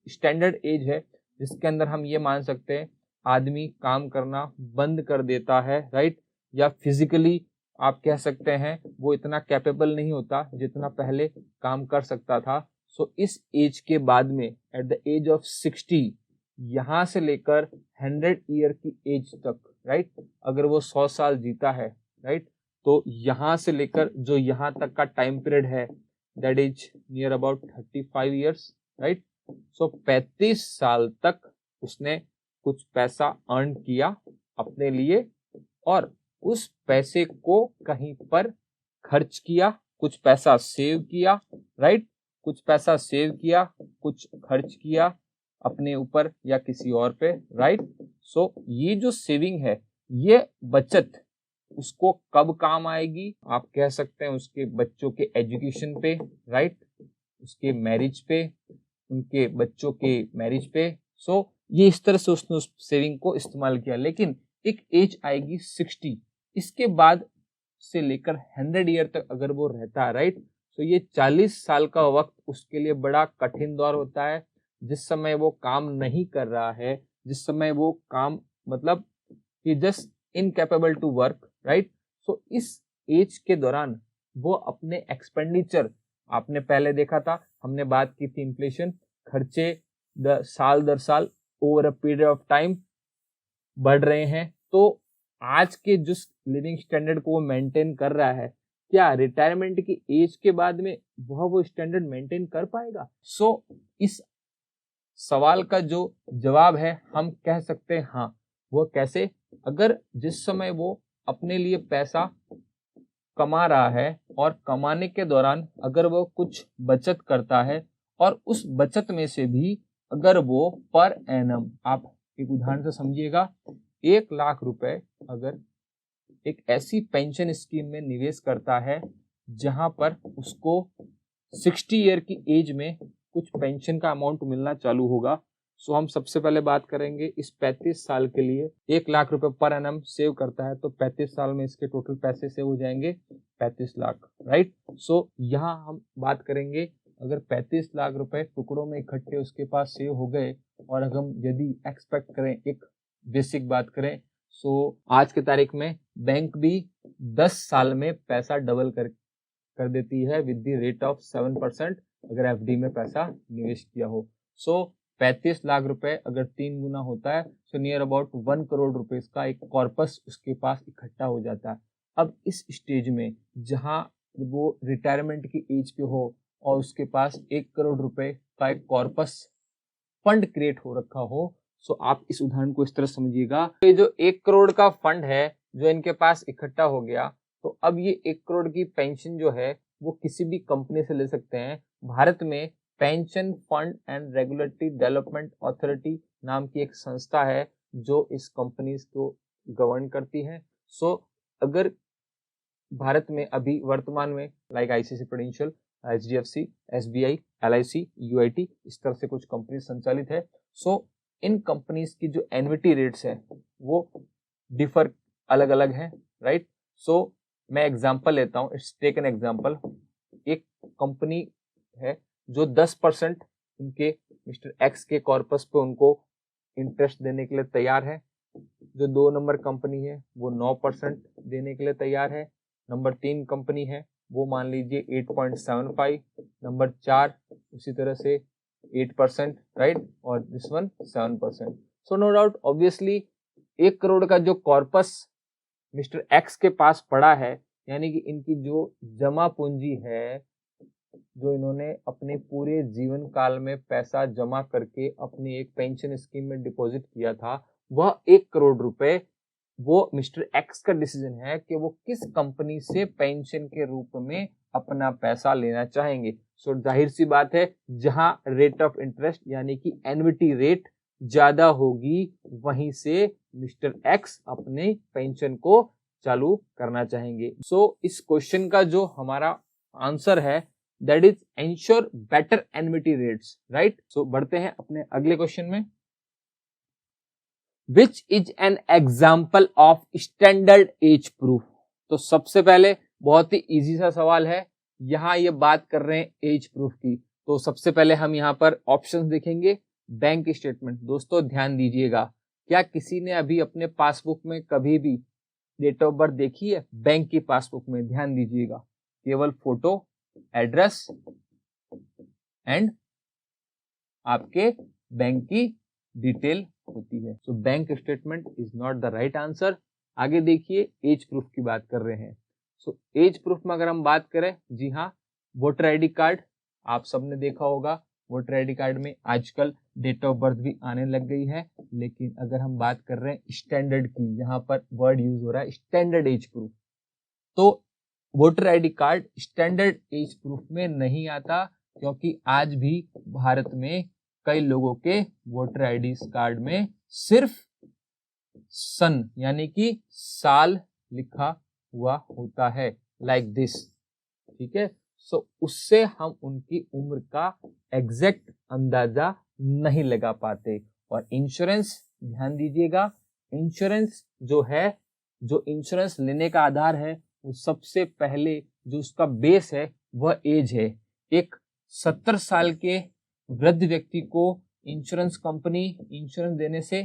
स्टैंडर्ड एज है जिसके अंदर हम ये मान सकते हैं आदमी काम करना बंद कर देता है, राइट, या फिजिकली आप कह सकते हैं वो इतना कैपेबल नहीं होता जितना पहले काम कर सकता था। सो इस एज के बाद में एट द एज ऑफ 60 यहां से लेकर 100 ईयर की एज तक, राइट, अगर वो 100 साल जीता है, राइट, तो यहां से लेकर जो यहां तक का टाइम पीरियड है that is near about 35 years, right. So 35 साल तक उसने कुछ पैसा अर्न किया अपने लिए और उस पैसे को कहीं पर खर्च किया, कुछ पैसा सेव किया, राइट, कुछ पैसा सेव किया, कुछ खर्च किया अपने ऊपर या किसी और पे, राइट। सो ये जो सेविंग है, ये बचत उसको कब काम आएगी? आप कह सकते हैं उसके बच्चों के एजुकेशन पे, राइट, उसके मैरिज पे, उनके बच्चों के मैरिज पे। सो ये इस तरह से उसने उस सेविंग को इस्तेमाल किया। लेकिन एक एज आएगी 60, इसके बाद से लेकर 100 ईयर तक अगर वो रहता है, राइट, तो ये 40 साल का वक्त उसके लिए बड़ा कठिन दौर होता है, जिस समय वो काम नहीं कर रहा है, जिस समय वो काम मतलब ही just incapable to work, right. So इस एज के दौरान वो अपने एक्सपेंडिचर, आपने पहले देखा था, हमने बात की थी इन्फ्लेशन, खर्चे साल दर साल over a period of time बढ़ रहे हैं, तो आज के जिस लिविंग स्टैंडर्ड को वो मेंटेन कर रहा है, क्या रिटायरमेंट की एज के बाद में वो स्टैंडर्ड मेंटेन कर पाएगा? सो इस सवाल का जो जवाब है, हम कह सकते हैं हाँ। वो कैसे? अगर जिस समय वो अपने लिए पैसा कमा रहा है और कमाने के दौरान अगर वो कुछ बचत करता है और उस बचत में से भी अगर वो पर एनम, आप एक उदाहरण से समझिएगा, 1 लाख रुपए अगर एक ऐसी पेंशन स्कीम में निवेश करता है जहां पर उसको 60 ईयर की एज में कुछ पेंशन का अमाउंट मिलना चालू होगा, सो हम सबसे पहले बात करेंगे इस 35 साल के लिए 1 लाख रुपए पर एनम सेव करता है, तो 35 साल में इसके टोटल पैसे सेव हो जाएंगे 35 लाख, राइट। सो यहाँ हम बात करेंगे अगर 35 लाख रुपए टुकड़ों में इकट्ठे उसके पास सेव हो गए, और अगर हम यदि एक्सपेक्ट करें, एक बेसिक बात करें, सो आज की तारीख में बैंक भी 10 साल में पैसा डबल कर देती है विद द रेट ऑफ 7% अगर एफडी में पैसा निवेश किया हो। सो 35 लाख रुपए अगर 3 गुना होता है, सो नियर अबाउट 1 करोड़ रुपए का एक कॉर्पस उसके पास इकट्ठा हो जाता है। अब इस स्टेज में जहां वो रिटायरमेंट की एज पे हो और उसके पास 1 करोड़ रुपए का एक कॉर्पस फंड क्रिएट हो रखा हो, सो आप इस उदाहरण को इस तरह समझिएगा, तो ये जो 1 करोड़ का फंड है जो इनके पास इकट्ठा हो गया, तो अब ये 1 करोड़ की पेंशन जो है वो किसी भी कंपनी से ले सकते हैं। भारत में pension fund and regulatory development authority नाम की एक संस्था है जो इस कंपनी को गवर्न करती है। सो अगर भारत में अभी वर्तमान में like ICIC Prudential, HDFC, SBI, LIC, UIT, इस तरह से कुछ कंपनी संचालित है। सो इन कंपनीज की जो एन्युटी रेट्स है वो डिफर अलग अलग है, राइट। सो मैं एग्जांपल लेता हूं, इट्स टेक एन एग्जांपल। एक कंपनी है जो 10% उनके मिस्टर एक्स के कॉर्पस पे उनको इंटरेस्ट देने के लिए तैयार है। जो 2 नंबर कंपनी है वो 9% देने के लिए तैयार है। नंबर 3 कंपनी है वो मान लीजिए 8.75, नंबर 4 उसी तरह से 8%, राइट, और this one 7%। So no doubt obviously 1 crore का जो कॉर्पस मिस्टर एक्स के पास पड़ा है, यानी कि इनकी जो जमा पूंजी है, जो इन्होंने अपने पूरे जीवन काल में पैसा जमा करके अपनी एक पेंशन स्कीम में डिपॉजिट किया था, वह 1 करोड़ रुपए वो मिस्टर एक्स का डिसीजन है कि वो किस कंपनी से पेंशन के रूप में अपना पैसा लेना चाहेंगे। सो जाहिर सी बात है, जहां रेट ऑफ इंटरेस्ट यानी कि एन्युटी रेट ज्यादा होगी, वहीं से मिस्टर एक्स अपने पेंशन को चालू करना चाहेंगे। सो इस क्वेश्चन का जो हमारा आंसर है that is ensure better annuity rates, right. So बढ़ते हैं अपने अगले क्वेश्चन में। Which is an example of standard age proof? तो सबसे पहले बहुत ही इजी सा सवाल है, यहां ये बात कर रहे हैं एज प्रूफ की, तो सबसे पहले हम यहां पर ऑप्शंस देखेंगे। बैंक स्टेटमेंट, दोस्तों ध्यान दीजिएगा, क्या किसी ने अभी अपने पासबुक में कभी भी डेट ऑफ बर्थ देखी है? बैंक की पासबुक में ध्यान दीजिएगा, केवल फोटो, एड्रेस एंड आपके बैंक की डिटेल होती है। सो bank statement is not the right answer. आगे देखिए, एज प्रूफ की बात कर रहे हैं। सो एज प्रूफ में अगर हम बात करें, जी हाँ, वोटर आईडी कार्ड, आप सबने देखा होगा वोटर आईडी कार्ड में आजकल डेट ऑफ बर्थ भी आने लग गई है, लेकिन अगर हम बात कर रहे हैं स्टैंडर्ड की, यहाँ पर वर्ड यूज हो रहा है स्टैंडर्ड एज प्रूफ, तो voter ID card standard age proof में नहीं आता, क्योंकि आज भी भारत में कई लोगों के वोटर आईडी कार्ड में सिर्फ सन यानी कि साल लिखा हुआ होता है, लाइक दिस, ठीक है। सो उससे हम उनकी उम्र का एग्जैक्ट अंदाजा नहीं लगा पाते। और इंश्योरेंस, ध्यान दीजिएगा, इंश्योरेंस जो है जो इंश्योरेंस लेने का आधार है वो सबसे पहले जो उसका बेस है वह एज है। एक 70 साल के वृद्ध व्यक्ति को इंश्योरेंस कंपनी इंश्योरेंस देने से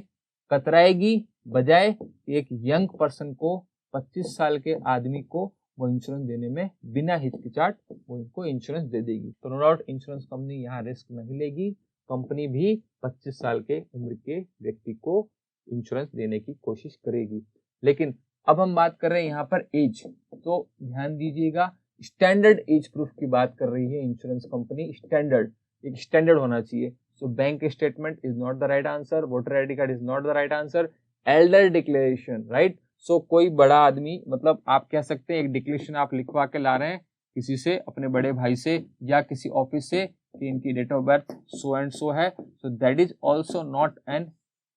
कतराएगी, बजाय एक यंग पर्सन को 25 साल के आदमी को वो इंश्योरेंस देने में बिना हिचकिचाहट वो उनको इंश्योरेंस दे देगी। तो नो डाउट इंश्योरेंस कंपनी यहाँ रिस्क नहीं लेगी, कंपनी भी 25 साल के उम्र के व्यक्ति को इंश्योरेंस देने की कोशिश करेगी। लेकिन अब हम बात कर रहे हैं यहाँ पर एज, तो ध्यान दीजिएगा स्टैंडर्ड एज प्रूफ की बात कर रही है इंश्योरेंस कंपनी। स्टैंडर्ड, एक स्टैंडर्ड होना चाहिए। So bank statement is not the right answer, voter ID card is not the right answer, elder declaration, right. So कोई बड़ा आदमी, मतलब आप कह सकते हैं एक डिक्लेरेशन आप लिखवा के ला रहे हैं किसी से, अपने बड़े भाई से या किसी ऑफिस से कि इनकी date of birth so and so है, so that is also not an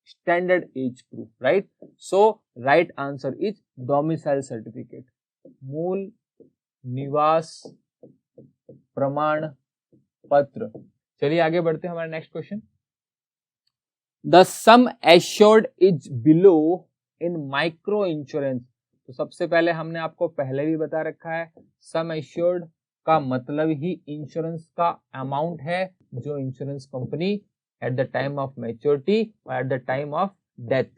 standard age proof, right. So right answer is domicile certificate, मूल निवास प्रमाण पत्र। चलिए आगे बढ़ते हैं, हमारा next question. The sum assured is below in micro insurance. तो सबसे पहले हमने आपको पहले भी बता रखा है, सम एश्योर्ड का मतलब ही इंश्योरेंस का अमाउंट है जो insurance company at the time of maturity और at the time of death,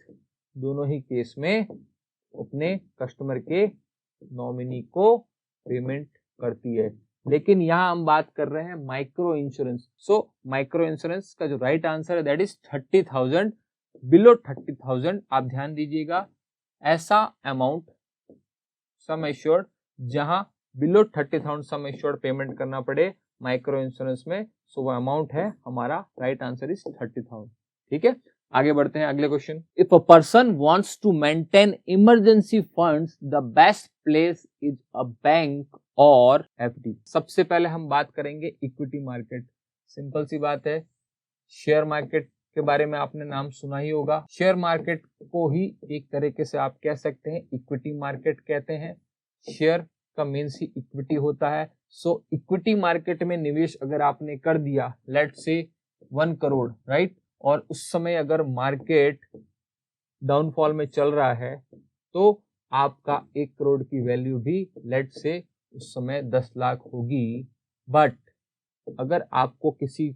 दोनों ही केस में अपने कस्टमर के नॉमिनी को पेमेंट करती है। लेकिन यहाँ हम बात कर रहे हैं micro insurance. So micro insurance का जो राइट आंसर है दैट इज 30,000, बिलो 30,000। आप ध्यान दीजिएगा, ऐसा अमाउंट सम एश्योर्ड जहां बिलो 30,000 सम एश्योर्ड पेमेंट करना पड़े माइक्रो इंश्योरेंस में, सो वो अमाउंट है हमारा राइट आंसर इज 30,000। ठीक है, आगे बढ़ते हैं अगले question. If a person wants to maintain emergency funds the best place is a bank और एफडी। सबसे पहले हम बात करेंगे इक्विटी मार्केट। सिंपल सी बात है, शेयर मार्केट के बारे में आपने नाम सुना ही होगा। शेयर मार्केट को ही एक तरीके से आप कह सकते हैं इक्विटी मार्केट कहते हैं। शेयर का मीन्स ही इक्विटी होता है। सो इक्विटी मार्केट में निवेश अगर आपने कर दिया, लेट्स से 1 करोड़, राइट, और उस समय अगर मार्केट डाउनफॉल में चल रहा है तो आपका 1 करोड़ की वैल्यू भी लेट्स से उस समय 10 लाख होगी। बट अगर आपको किसी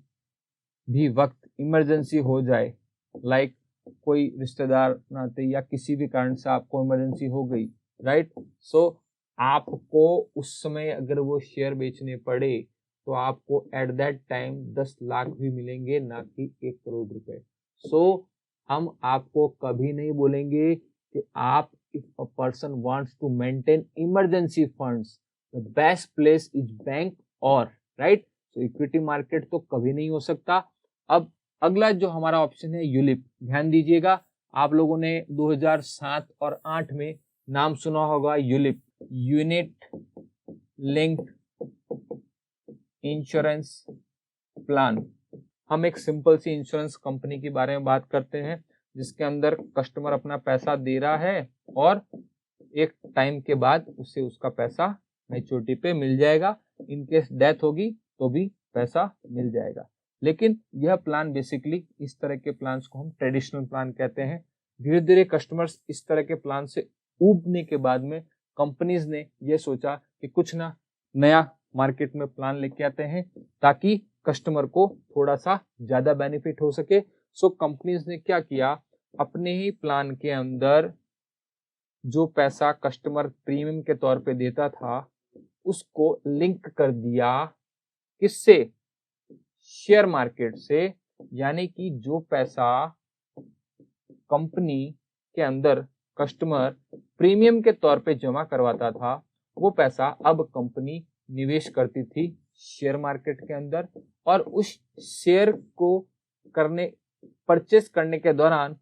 भी वक्त इमरजेंसी हो जाए, लाइक कोई रिश्तेदार नाते या किसी भी कारण से आपको इमरजेंसी हो गई, राइट, सो आपको उस समय अगर वो शेयर बेचने पड़े तो आपको एट दैट टाइम 10 लाख भी मिलेंगे, ना कि 1 करोड़ रुपए। सो हम आपको कभी नहीं बोलेंगे कि आप, if a person wants to maintain emergency funds the best place is bank और, राइट। तो इक्विटी मार्केट तो कभी नहीं हो सकता। अब अगला जो हमारा ऑप्शन है यूलिप, ध्यान दीजिएगा, आप लोगों ने 2007 और 8 में नाम सुना होगा ULIP, unit linked insurance plan. हम एक सिंपल सी इंश्योरेंस कंपनी के बारे में बात करते हैं जिसके अंदर कस्टमर अपना पैसा दे रहा है और एक टाइम के बाद उसे उसका पैसा मैच्योरिटी पे मिल जाएगा। इन केस डेथ होगी तो भी पैसा मिल जाएगा। लेकिन यह प्लान बेसिकली, इस तरह के प्लान्स को हम ट्रेडिशनल प्लान कहते हैं। धीरे धीरे कस्टमर्स इस तरह के प्लान से उबने के बाद में कंपनीज ने यह सोचा कि कुछ ना नया मार्केट में प्लान लेके आते हैं ताकि कस्टमर को थोड़ा सा ज्यादा बेनिफिट हो सके। सो कंपनीज ने क्या किया, अपने ही प्लान के अंदर जो पैसा कस्टमर प्रीमियम के तौर पे देता था उसको लिंक कर दिया, किससे, शेयर मार्केट से। यानी कि जो पैसा कंपनी के अंदर कस्टमर प्रीमियम के तौर पे जमा करवाता था वो पैसा अब कंपनी निवेश करती थी शेयर मार्केट के अंदर, और उस शेयर को परचेस करने के दौरान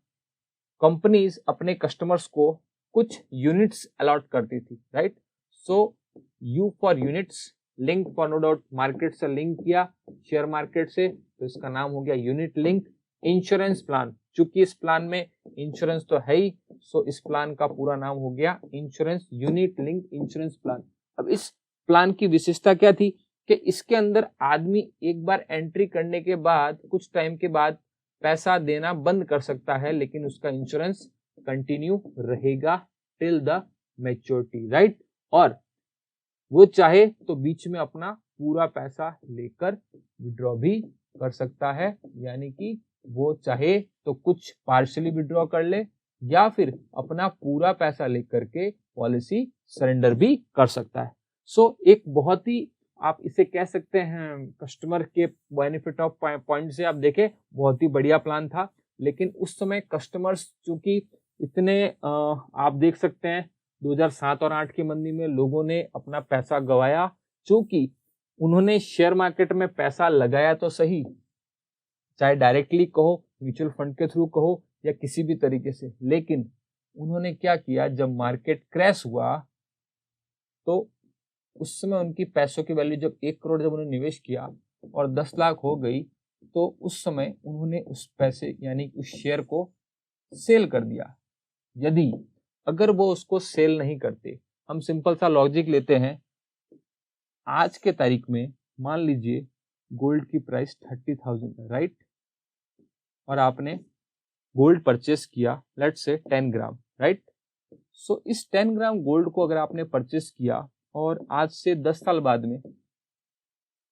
कंपनीज अपने कस्टमर्स को कुछ यूनिट्स अलॉट करती थी, right. So you for units, link for no doubt market से लिंक किया शेयर मार्केट से, तो इसका नाम हो गया यूनिट लिंक इंश्योरेंस प्लान। चूंकि इस प्लान में इंश्योरेंस तो है ही, सो इस प्लान का पूरा नाम हो गया insurance unit link insurance plan. अब इस प्लान की विशेषता क्या थी कि इसके अंदर आदमी एक बार एंट्री करने के बाद कुछ टाइम के बाद पैसा देना बंद कर सकता है, लेकिन उसका इंश्योरेंस कंटिन्यू रहेगा टिल द मैच्योरिटी, राइट। और वो चाहे तो बीच में अपना पूरा पैसा लेकर विड्रॉ भी कर सकता है, यानी कि वो चाहे तो कुछ पार्शियली विड्रॉ कर ले या फिर अपना पूरा पैसा लेकर के पॉलिसी सरेंडर भी कर सकता है। सो एक बहुत ही आप इसे कह सकते हैं कस्टमर के बेनिफिट ऑफ पॉइंट से आप देखें बहुत ही बढ़िया प्लान था, लेकिन उस समय कस्टमर्स चूंकि इतने आप देख सकते हैं 2007 और 8 की मंदी में लोगों ने अपना पैसा गंवाया, चूंकि उन्होंने शेयर मार्केट में पैसा लगाया तो सही, चाहे डायरेक्टली कहो, म्यूचुअल फंड के थ्रू कहो या किसी भी तरीके से, लेकिन उन्होंने क्या किया, जब मार्केट क्रैश हुआ तो उस समय उनकी पैसों की वैल्यू जब 1 करोड़ जब उन्होंने निवेश किया और 10 लाख हो गई, तो उस समय उन्होंने उस पैसे यानी उस शेयर को सेल कर दिया। यदि अगर वो उसको सेल नहीं करते, हम सिंपल सा लॉजिक लेते हैं, आज के तारीख में मान लीजिए गोल्ड की प्राइस 30,000 है, राइट, और आपने गोल्ड परचेस किया let's say 10 gram, right. So इस 10 ग्राम गोल्ड को अगर आपने परचेस किया और आज से 10 साल बाद में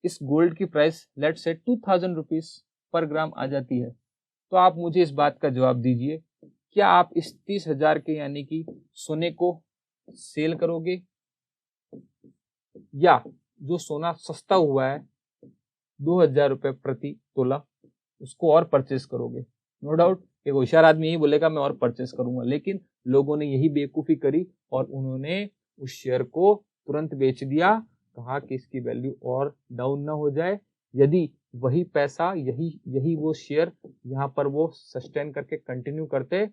इस गोल्ड की price let's say 2000 rupees per ग्राम आ जाती है, तो आप मुझे इस बात का जवाब दीजिए, क्या आप इस 30,000 के यानी कि सोने को सेल करोगे या जो सोना सस्ता हुआ है 2000 रुपए प्रति तोला उसको और परचेस करोगे? नो डाउट एक होशियार आदमी यही बोलेगा मैं और परचेस करूंगा, लेकिन लोगों ने यही बेवकूफी करी और उन्होंने उस शेयर को तुरंत बेच दिया, कहा कि इसकी वैल्यू और डाउन ना हो जाए। यदि वही पैसा यही वो शेयर यहाँ पर वो सस्टेन करके कंटिन्यू करते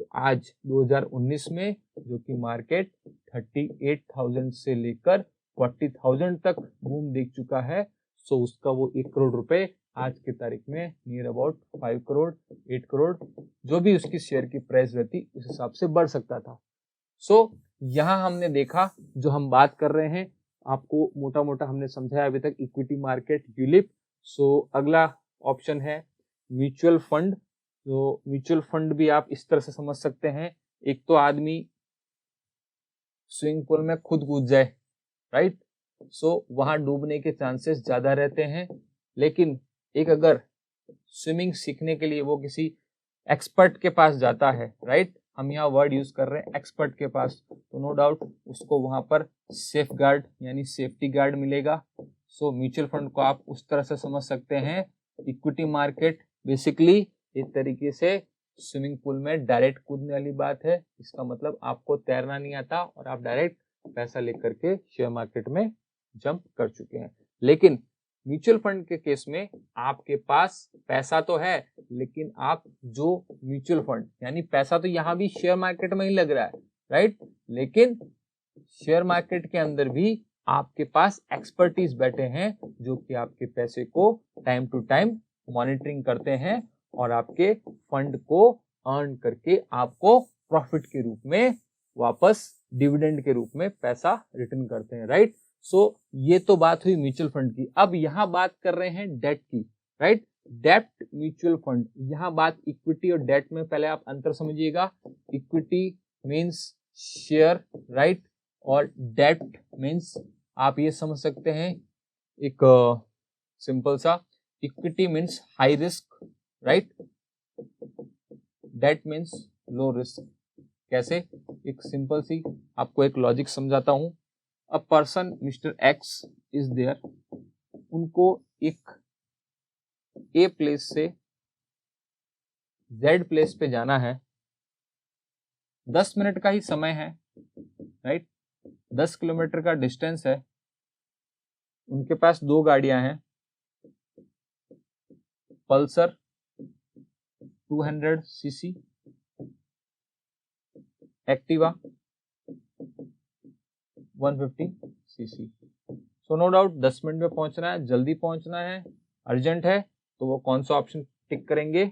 तो आज 2019 में जो कि मार्केट 38,000 से लेकर 40,000 तक बूम देख चुका है, सो उसका वो 1 करोड़ रुपए आज की तारीख में नियर अबाउट 5 करोड़ 8 करोड़ जो भी उसकी शेयर की प्राइस रहती उस हिसाब से बढ़ सकता था। सो यहाँ हमने देखा, जो हम बात कर रहे हैं आपको मोटा मोटा हमने समझाया अभी तक, इक्विटी मार्केट, यूलिप। सो अगला ऑप्शन है म्यूचुअल फंड। तो म्यूचुअल फंड भी आप इस तरह से समझ सकते हैं, एक तो आदमी स्विमिंग पूल में खुद कूद जाए, राइट, सो वहां डूबने के चांसेस ज्यादा रहते हैं, लेकिन एक अगर स्विमिंग सीखने के लिए वो किसी एक्सपर्ट के पास जाता है, राइट, हम यहाँ वर्ड यूज कर रहे हैं एक्सपर्ट के पास, तो नो डाउट उसको वहां पर सेफ गार्ड यानी सेफ्टी गार्ड मिलेगा। सो म्यूचुअल फंड को आप उस तरह से समझ सकते हैं। इक्विटी मार्केट बेसिकली एक तरीके से स्विमिंग पूल में डायरेक्ट कूदने वाली बात है, इसका मतलब आपको तैरना नहीं आता और आप डायरेक्ट पैसा लेकर के शेयर मार्केट में जंप कर चुके हैं। लेकिन म्यूचुअल फंड के केस में आपके पास पैसा तो है, लेकिन आप जो म्यूचुअल फंड यानी पैसा तो यहाँ भी शेयर मार्केट में ही लग रहा है, राइट, लेकिन शेयर मार्केट के अंदर भी आपके पास एक्सपर्टीज बैठे हैं जो कि आपके पैसे को टाइम टू टाइम मॉनिटरिंग करते हैं और आपके फंड को अर्न करके आपको प्रॉफिट के रूप में वापस डिविडेंड के रूप में पैसा रिटर्न करते हैं, राइट। सो ये तो बात हुई म्यूचुअल फंड की। अब यहाँ बात कर रहे हैं डेट की, राइट, डेट म्यूचुअल फंड। यहाँ बात इक्विटी और डेट में पहले आप अंतर समझिएगा। इक्विटी मीन्स शेयर, राइट, और डेट मीन्स आप ये समझ सकते हैं एक सिंपल सा, equity means high risk, right, debt means low risk. कैसे? एक सिंपल सी आपको एक लॉजिक समझाता हूं। A person mister X is there, उनको एक ए प्लेस से जेड प्लेस पे जाना है, 10 मिनट का ही समय है, राइट, 10 किलोमीटर का डिस्टेंस है। उनके पास 2 गाड़ियां हैं, Pulsar 200 CC, Activa 150 CC. So no doubt 10 minute में पहुंचना है, जल्दी पहुंचना है, अर्जेंट है, तो वो कौन सा ऑप्शन टिक करेंगे?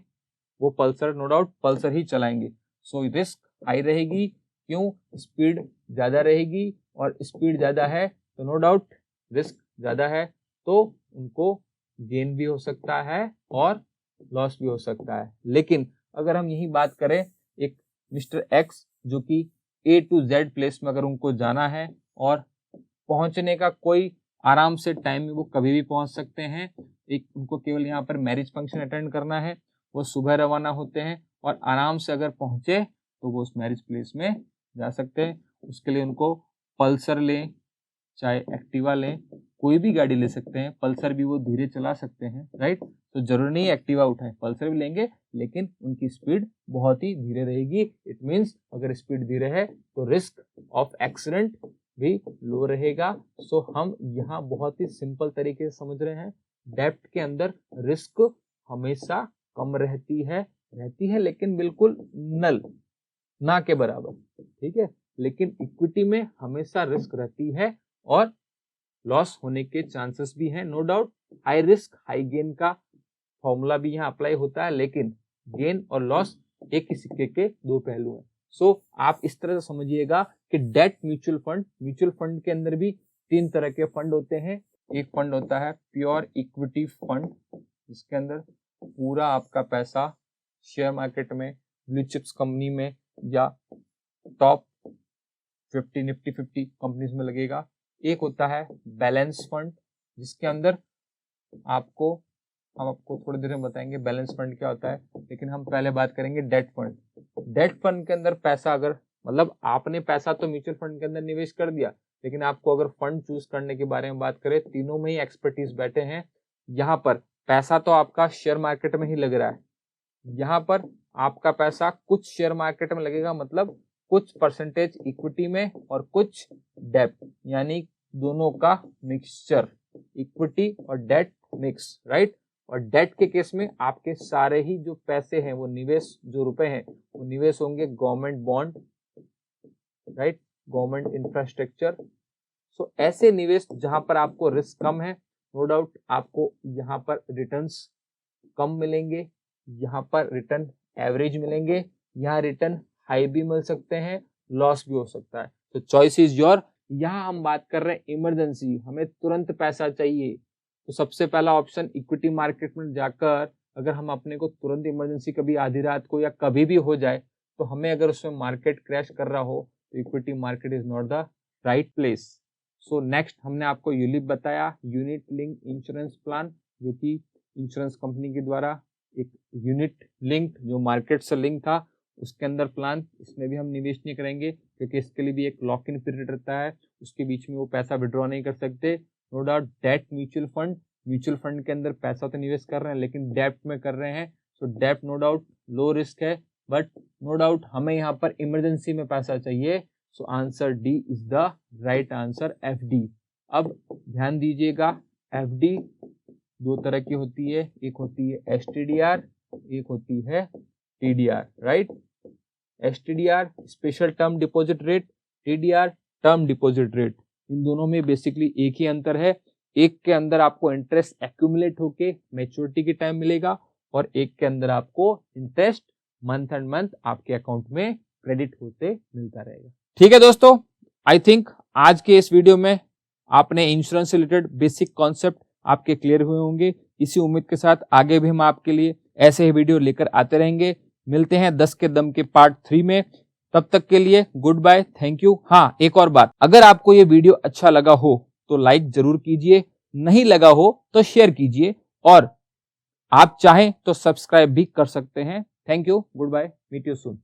वो पल्सर, नो डाउट पल्सर ही चलाएंगे। सो रिस्क हाई रहेगी, क्यों? स्पीड ज्यादा रहेगी, और स्पीड ज्यादा है तो नो डाउट रिस्क ज्यादा है, तो उनको गेन भी हो सकता है और लॉस भी हो सकता है। लेकिन अगर हम यही बात करें, एक मिस्टर एक्स जो कि A to Z प्लेस में अगर उनको जाना है और पहुंचने का कोई आराम से टाइम में वो कभी भी पहुंच सकते हैं। एक उनको केवल यहाँ पर मैरिज फंक्शन अटेंड करना है, वो सुबह रवाना होते हैं और आराम से अगर पहुंचे तो वो उस मैरिज प्लेस में जा सकते हैं। उसके लिए उनको पल्सर लें, चाहे एक्टिवा लें, कोई भी गाड़ी ले सकते हैं। पल्सर भी वो धीरे चला सकते हैं, राइट। तो जरूरी नहीं एक्टिवा उठाए, पल्सर भी लेंगे लेकिन उनकी स्पीड बहुत ही धीरे रहेगी। इट मीन्स अगर स्पीड धीरे है तो रिस्क ऑफ एक्सीडेंट भी लो रहेगा। सो हम यहाँ बहुत ही सिंपल तरीके से समझ रहे हैं, डेब्ट के अंदर रिस्क हमेशा कम रहती है लेकिन बिल्कुल नल ना के बराबर, ठीक है। लेकिन इक्विटी में हमेशा रिस्क रहती है और लॉस होने के चांसेस भी हैं, no doubt. High risk high gain का फॉर्मूला भी यहाँ अप्लाई होता है, लेकिन गेन और लॉस एक ही सिक्के के दो पहलू हैं। सो आप इस तरह से समझिएगा कि डेट म्यूचुअल फंड के अंदर भी तीन तरह के फंड होते हैं। एक फंड होता है प्योर इक्विटी फंड, जिसके अंदर पूरा आपका पैसा शेयर मार्केट में, ब्लू चिप्स कंपनी में या टॉप 50 निफ्टी 50 कंपनीज में लगेगा। एक होता है बैलेंस फंड, जिसके अंदर हम आपको थोड़ी देर में बताएंगे बैलेंस फंड क्या होता है, लेकिन हम पहले बात करेंगे डेट फंड। डेट फंड के अंदर पैसा अगर मतलब आपने पैसा तो म्यूचुअल फंड के अंदर निवेश कर दिया, लेकिन आपको अगर फंड चूज करने के बारे में बात करें, तीनों में ही एक्सपर्टीज बैठे हैं। यहाँ पर पैसा तो आपका शेयर मार्केट में ही लग रहा है, यहाँ पर आपका पैसा कुछ शेयर मार्केट में लगेगा, मतलब कुछ परसेंटेज इक्विटी में और कुछ डेट, यानी दोनों का मिक्सचर, इक्विटी और डेट मिक्स, राइट। और डेट के केस में आपके सारे ही जो पैसे हैं वो निवेश, जो रुपए हैं वो निवेश होंगे government bond, right, government infrastructure. So ऐसे निवेश जहां पर आपको रिस्क कम है, नो डाउट आपको यहाँ पर रिटर्न्स कम मिलेंगे, यहाँ पर रिटर्न एवरेज मिलेंगे, यहाँ रिटर्न हाई भी मिल सकते हैं, लॉस भी हो सकता है। तो चॉइस इज योर। यहाँ हम बात कर रहे हैं इमरजेंसी, हमें तुरंत पैसा चाहिए, तो सबसे पहला ऑप्शन इक्विटी मार्केट में जाकर अगर हम अपने को तुरंत इमरजेंसी कभी आधी रात को या कभी भी हो जाए, तो हमें अगर उसमें मार्केट क्रैश कर रहा हो तो equity market is not the right place. So next हमने आपको यूलिप बताया, यूनिट लिंक इंश्योरेंस प्लान, जो कि इंश्योरेंस कंपनी के द्वारा एक यूनिट लिंक जो मार्केट से लिंक था उसके अंदर प्लान। इसमें भी हम निवेश नहीं करेंगे क्योंकि इसके लिए भी एक लॉक इन पीरियड रहता है, उसके बीच में वो पैसा विड्रॉ नहीं कर सकते। No doubt debt mutual fund के अंदर पैसा तो निवेश कर रहे हैं लेकिन डेट में कर रहे हैं। So debt no doubt low risk है, बट नो डाउट हमें यहाँ पर इमरजेंसी में पैसा चाहिए। So answer D is the right answer, FD. अब ध्यान दीजिएगा, एफडी दो तरह की होती है, एक होती है एसटीडीआर, एक होती है TDR, right. STDR special term deposit rate, TDR term deposit rate. इन दोनों में बेसिकली एक ही अंतर है, एक के अंदर आपको इंटरेस्ट एक्यूमुलेट होके मैच्योरिटी के टाइम मिलेगा और एक के अंदर आपको इंटरेस्ट मंथ एंड मंथ आपके अकाउंट में क्रेडिट होते मिलता रहेगा। ठीक है दोस्तों, आई थिंक आज के इस वीडियो में आपने इंश्योरेंस से रिलेटेड बेसिक कॉन्सेप्ट आपके क्लियर हुए होंगे। इसी उम्मीद के साथ आगे भी हम आपके लिए ऐसे ही वीडियो लेकर आते रहेंगे। मिलते हैं 10 के दम के पार्ट 3 में, तब तक के लिए गुड बाय, थैंक यू। हाँ, एक और बात, अगर आपको ये वीडियो अच्छा लगा हो तो लाइक जरूर कीजिए, नहीं लगा हो तो शेयर कीजिए और आप चाहें तो सब्सक्राइब भी कर सकते हैं। Thank you, goodbye, meet you soon.